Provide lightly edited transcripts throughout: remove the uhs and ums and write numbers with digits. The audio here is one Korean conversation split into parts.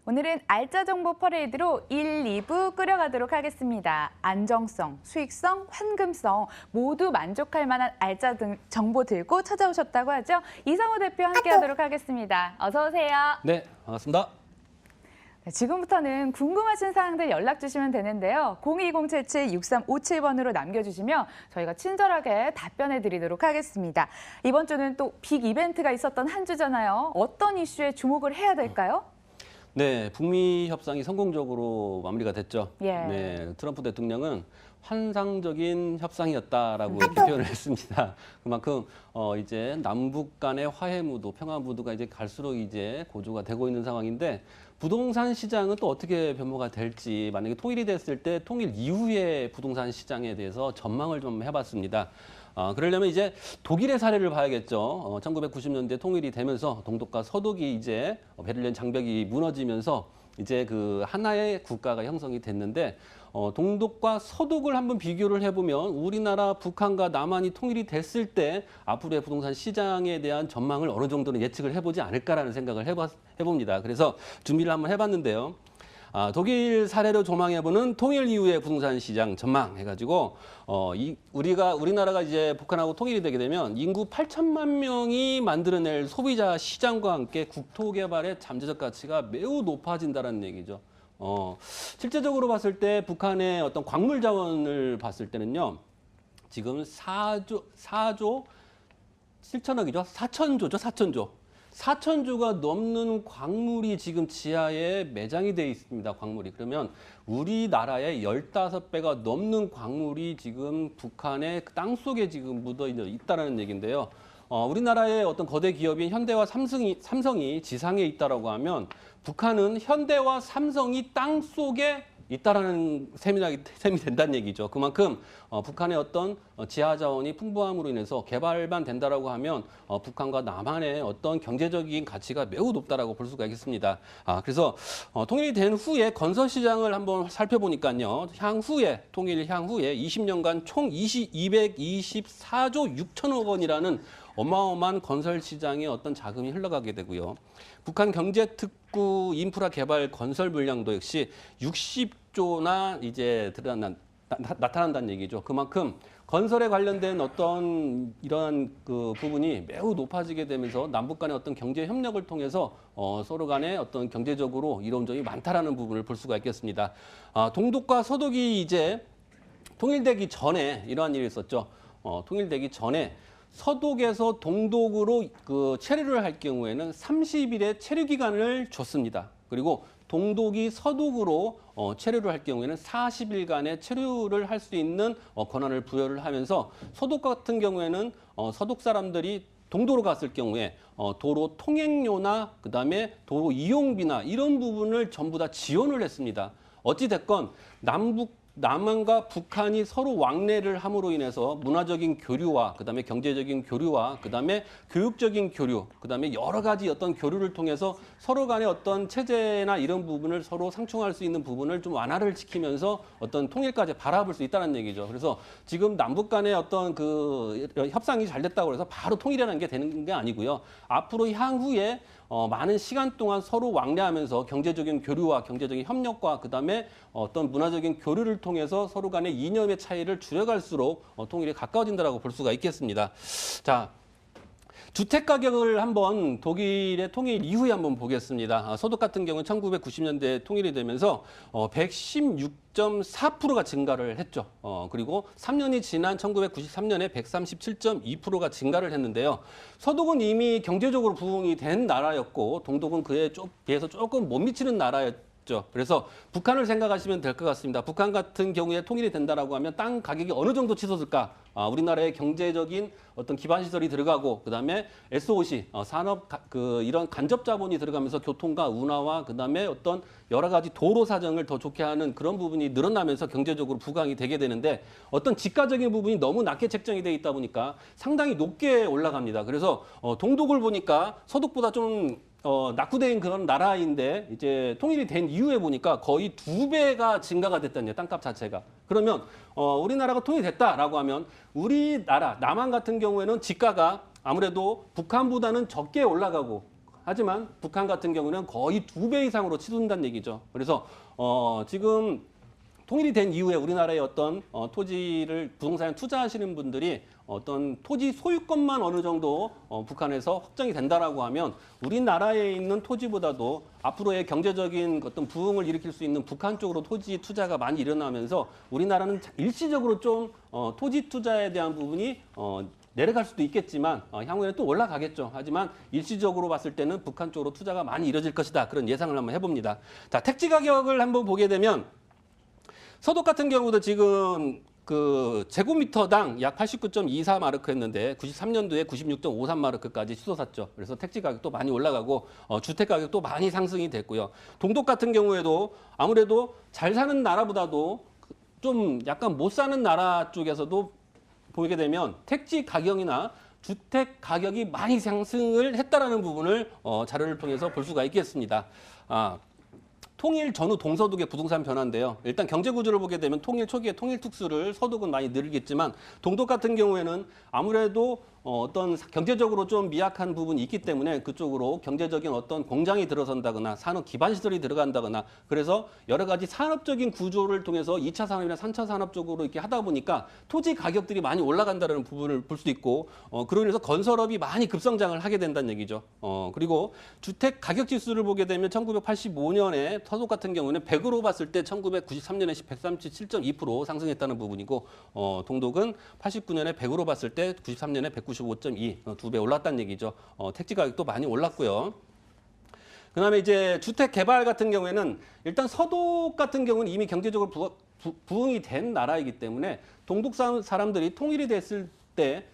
오늘은 알짜 정보 퍼레이드로 1, 2부 끌어가도록 하겠습니다. 안정성, 수익성, 환금성 모두 만족할 만한 알짜 정보 들고 찾아오셨다고 하죠. 이상호 대표 함께하도록 하겠습니다. 어서 오세요. 네, 반갑습니다. 네, 지금부터는 궁금하신 사항들 연락 주시면 되는데요. 02077-6357번으로 남겨주시면 저희가 친절하게 답변해 드리도록 하겠습니다. 이번 주는 또 빅 이벤트가 있었던 한 주잖아요. 어떤 이슈에 주목을 해야 될까요? 네, 북미 협상이 성공적으로 마무리가 됐죠. 예. 네, 트럼프 대통령은 환상적인 협상이었다라고 이렇게 표현을 했습니다. 그만큼 이제 남북 간의 화해 무드, 평화 무드가 이제 갈수록 이제 고조가 되고 있는 상황인데 부동산 시장은 또 어떻게 변모가 될지 만약에 통일이 됐을 때 통일 이후의 부동산 시장에 대해서 전망을 좀 해봤습니다. 그러려면 이제 독일의 사례를 봐야겠죠. 1990년대 통일이 되면서 동독과 서독이 이제 베를린 장벽이 무너지면서 이제 그 하나의 국가가 형성이 됐는데 동독과 서독을 한번 비교를 해보면 우리나라, 북한과 남한이 통일이 됐을 때 앞으로의 부동산 시장에 대한 전망을 어느 정도는 예측을 해보지 않을까라는 생각을 해봅니다. 그래서 준비를 한번 해봤는데요. 독일 사례로 조망해보는 통일 이후의 부동산 시장 전망 해가지고 우리나라가 이제 북한하고 통일이 되게 되면 인구 8천만 명이 만들어낼 소비자 시장과 함께 국토 개발의 잠재적 가치가 매우 높아진다는 얘기죠. 실제적으로 봤을 때 북한의 어떤 광물 자원을 봤을 때는요, 지금 4조 7천억이죠. 4천조죠, 4천조. 4천조가 넘는 광물이 지금 지하에 매장이 돼 있습니다. 광물이. 그러면 우리나라의 15배가 넘는 광물이 지금 북한의 땅 속에 지금 묻어 있다는 얘기인데요. 우리나라의 어떤 거대 기업인 현대와 삼성이 지상에 있다라고 하면 북한은 현대와 삼성이 땅 속에 있다라는 셈이 된다는 얘기죠. 그만큼 북한의 어떤 지하 자원이 풍부함으로 인해서 개발만 된다라고 하면 북한과 남한의 어떤 경제적인 가치가 매우 높다라고 볼 수가 있겠습니다. 그래서 통일이 된 후에 건설 시장을 한번 살펴보니까요. 통일 향후에 20년간 총 224조 6천억 원이라는 어마어마한 건설 시장에 어떤 자금이 흘러가게 되고요. 북한 경제특구 인프라 개발 건설 물량도 역시 60조나 이제 나타난다는 얘기죠. 그만큼 건설에 관련된 어떤 이러한 그 부분이 매우 높아지게 되면서 남북 간의 어떤 경제 협력을 통해서 서로 간에 어떤 경제적으로 이로운 점이 많다라는 부분을 볼 수가 있겠습니다. 동독과 서독이 이제 통일되기 전에 이러한 일이 있었죠. 통일되기 전에 서독에서 동독으로 그 체류를 할 경우에는 30일의 체류 기간을 줬습니다. 그리고 동독이 서독으로 체류를 할 경우에는 40일간의 체류를 할 수 있는 권한을 부여를 하면서 서독 같은 경우에는 서독 사람들이 동도로 갔을 경우에 도로 통행료나 그다음에 도로 이용비나 이런 부분을 전부 다 지원을 했습니다. 어찌 됐건 남한과 북한이 서로 왕래를 함으로 인해서 문화적인 교류와 그다음에 경제적인 교류와 그다음에 교육적인 교류, 그다음에 여러 가지 어떤 교류를 통해서 서로 간의 어떤 체제나 이런 부분을 서로 상충할 수 있는 부분을 좀 완화를 시키면서 어떤 통일까지 바라볼 수 있다는 얘기죠. 그래서 지금 남북 간의 어떤 그 협상이 잘 됐다고 해서 바로 통일이라는 게 되는 게 아니고요. 앞으로 향후에 많은 시간 동안 서로 왕래하면서 경제적인 교류와 경제적인 협력과 그다음에 어떤 문화적인 교류를 통해서 서로 간의 이념의 차이를 줄여갈수록 통일이 가까워진다라고 볼 수가 있겠습니다. 자, 주택 가격을 한번 독일의 통일 이후에 한번 보겠습니다. 서독 같은 경우는 1990년대 통일이 되면서 116.4%가 증가를 했죠. 그리고 3년이 지난 1993년에 137.2%가 증가를 했는데요. 서독은 이미 경제적으로 부흥이 된 나라였고 동독은 그에 비해서 조금 못 미치는 나라였죠. 그래서 북한을 생각하시면 될 것 같습니다. 북한 같은 경우에 통일이 된다라고 하면 땅 가격이 어느 정도 치솟을까? 우리나라의 경제적인 어떤 기반 시설이 들어가고 그다음에 SOC 산업 이런 간접 자본이 들어가면서 교통과 운하와 그다음에 어떤 여러 가지 도로 사정을 더 좋게 하는 그런 부분이 늘어나면서 경제적으로 부강이 되게 되는데 어떤 지가적인 부분이 너무 낮게 책정이 돼 있다 보니까 상당히 높게 올라갑니다. 그래서 동독을 보니까 서독보다 좀 낙후된 그런 나라인데 이제 통일이 된 이후에 보니까 거의 2배가 증가가 됐다는 땅값 자체가. 그러면 우리나라가 통일됐다라고 하면 우리나라 남한 같은 경우에는 지가가 아무래도 북한보다는 적게 올라가고 하지만 북한 같은 경우는 거의 2배 이상으로 치솟는다는 얘기죠. 그래서 지금 통일이 된 이후에 우리나라의 어떤 토지를 부동산에 투자하시는 분들이 어떤 토지 소유권만 어느 정도 북한에서 확정이 된다라고 하면 우리나라에 있는 토지보다도 앞으로의 경제적인 어떤 부흥을 일으킬 수 있는 북한 쪽으로 토지 투자가 많이 일어나면서 우리나라는 일시적으로 좀 토지 투자에 대한 부분이 내려갈 수도 있겠지만 향후에는 또 올라가겠죠. 하지만 일시적으로 봤을 때는 북한 쪽으로 투자가 많이 이뤄질 것이다. 그런 예상을 한번 해봅니다. 자, 택지 가격을 한번 보게 되면 서독 같은 경우도 지금 그 제곱미터당 약 89.24 마르크였는데 93년도에 96.53 마르크까지 치솟았죠. 그래서 택지 가격도 많이 올라가고 주택 가격도 많이 상승이 됐고요. 동독 같은 경우에도 아무래도 잘 사는 나라보다도 좀 약간 못 사는 나라 쪽에서도 보게 되면 택지 가격이나 주택 가격이 많이 상승을 했다라는 부분을 자료를 통해서 볼 수가 있겠습니다. 통일 전후 동서독의 부동산 변화인데요. 일단 경제 구조를 보게 되면 통일 초기에 통일 특수를 서독은 많이 늘겠지만 동독 같은 경우에는 아무래도 어떤 경제적으로 좀 미약한 부분이 있기 때문에 그쪽으로 경제적인 어떤 공장이 들어선다거나 산업 기반 시설이 들어간다거나 그래서 여러 가지 산업적인 구조를 통해서 2차 산업이나 3차 산업 쪽으로 이렇게 하다 보니까 토지 가격들이 많이 올라간다는 부분을 볼 수도 있고 그로 인해서 건설업이 많이 급성장을 하게 된다는 얘기죠. 그리고 주택 가격 지수를 보게 되면 1985년에 서독 같은 경우는 100으로 봤을 때 1993년에 137.2% 상승했다는 부분이고 동독은 89년에 100으로 봤을 때 93년에 195.2, 2배 올랐다는 얘기죠. 택지 가격도 많이 올랐고요. 그다음에 이제 주택 개발 같은 경우에는 일단 서독 같은 경우는 이미 경제적으로 부흥이 된 나라이기 때문에 동독 사람들이 통일이 됐을 때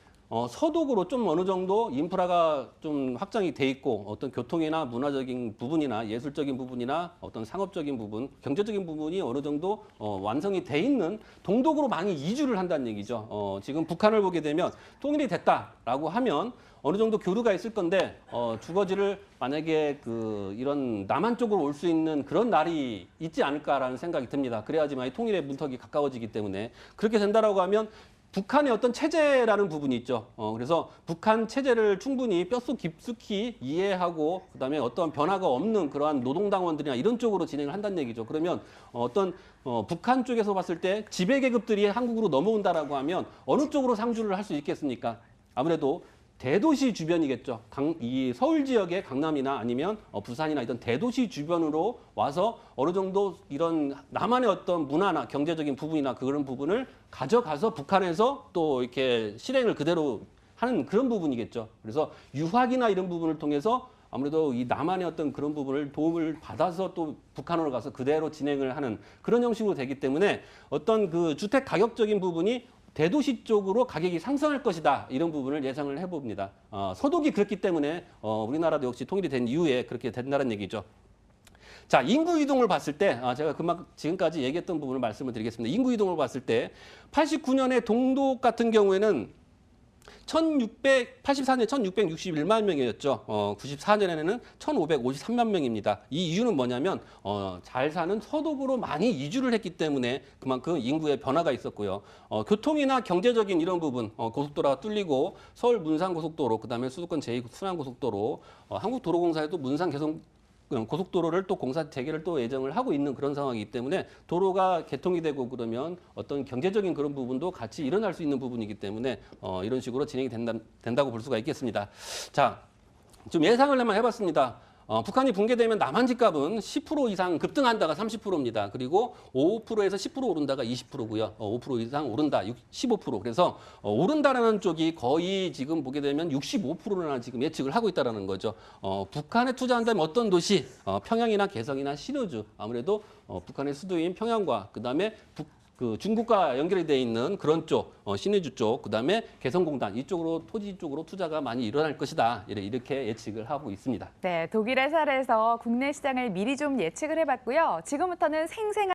서독으로 좀 어느 정도 인프라가 좀 확장이 돼 있고 어떤 교통이나 문화적인 부분이나 예술적인 부분이나 어떤 상업적인 부분, 경제적인 부분이 어느 정도 완성이 돼 있는 동독으로 많이 이주를 한다는 얘기죠. 지금 북한을 보게 되면 통일이 됐다라고 하면 어느 정도 교류가 있을 건데 주거지를 만약에 이런 남한 쪽으로 올 수 있는 그런 날이 있지 않을까라는 생각이 듭니다. 그래야지만 이 통일의 문턱이 가까워지기 때문에 그렇게 된다라고 하면 북한의 어떤 체제라는 부분이 있죠. 그래서 북한 체제를 충분히 뼛속 깊숙이 이해하고 그다음에 어떤 변화가 없는 그러한 노동당원들이나 이런 쪽으로 진행을 한다는 얘기죠. 그러면 북한 쪽에서 봤을 때 지배 계급들이 한국으로 넘어온다라고 하면 어느 쪽으로 상주를 할 수 있겠습니까? 아무래도 대도시 주변이겠죠. 이 서울 지역의 강남이나 아니면 부산이나 이런 대도시 주변으로 와서 어느 정도 이런 남한의 어떤 문화나 경제적인 부분이나 그런 부분을 가져가서 북한에서 또 이렇게 실행을 그대로 하는 그런 부분이겠죠. 그래서 유학이나 이런 부분을 통해서 아무래도 이 남한의 어떤 그런 부분을 도움을 받아서 또 북한으로 가서 그대로 진행을 하는 그런 형식으로 되기 때문에 어떤 그 주택 가격적인 부분이 대도시 쪽으로 가격이 상승할 것이다. 이런 부분을 예상을 해봅니다. 서독이 그렇기 때문에 우리나라도 역시 통일이 된 이후에 그렇게 된다는 얘기죠. 자, 인구 이동을 봤을 때 제가 지금까지 얘기했던 부분을 말씀을 드리겠습니다. 인구 이동을 봤을 때 89년에 동독 같은 경우에는 84년에 1661만 명이었죠. 94년에는 1553만 명입니다. 이 이유는 뭐냐면 잘 사는 서독으로 많이 이주를 했기 때문에 그만큼 인구의 변화가 있었고요. 교통이나 경제적인 이런 부분, 고속도로가 뚫리고 서울 문산 고속도로, 그다음에 수도권 제2 순환 고속도로, 한국도로공사에도 문산 개성 고속도로를 또 공사 재개를 또 예정을 하고 있는 그런 상황이기 때문에 도로가 개통이 되고 그러면 어떤 경제적인 그런 부분도 같이 일어날 수 있는 부분이기 때문에 이런 식으로 진행이 된다고 볼 수가 있겠습니다. 자, 좀 예상을 한번 해봤습니다. 북한이 붕괴되면 남한 집값은 10% 이상 급등한다가 30%입니다. 그리고 5%에서 10% 오른다가 20%고요. 5% 이상 오른다 15%. 그래서 오른다라는 쪽이 거의 지금 보게 되면 65%나 지금 예측을 하고 있다는 거죠. 북한에 투자한다면 어떤 도시? 평양이나 개성이나 신의주. 아무래도 북한의 수도인 평양과 그다음에 중국과 연결이 돼 있는 그런 쪽, 신의주 쪽, 그다음에 개성공단 이쪽으로 토지 쪽으로 투자가 많이 일어날 것이다. 이렇게 예측을 하고 있습니다. 네, 독일의 사례에서 국내 시장을 미리 좀 예측을 해봤고요. 지금부터는 생생한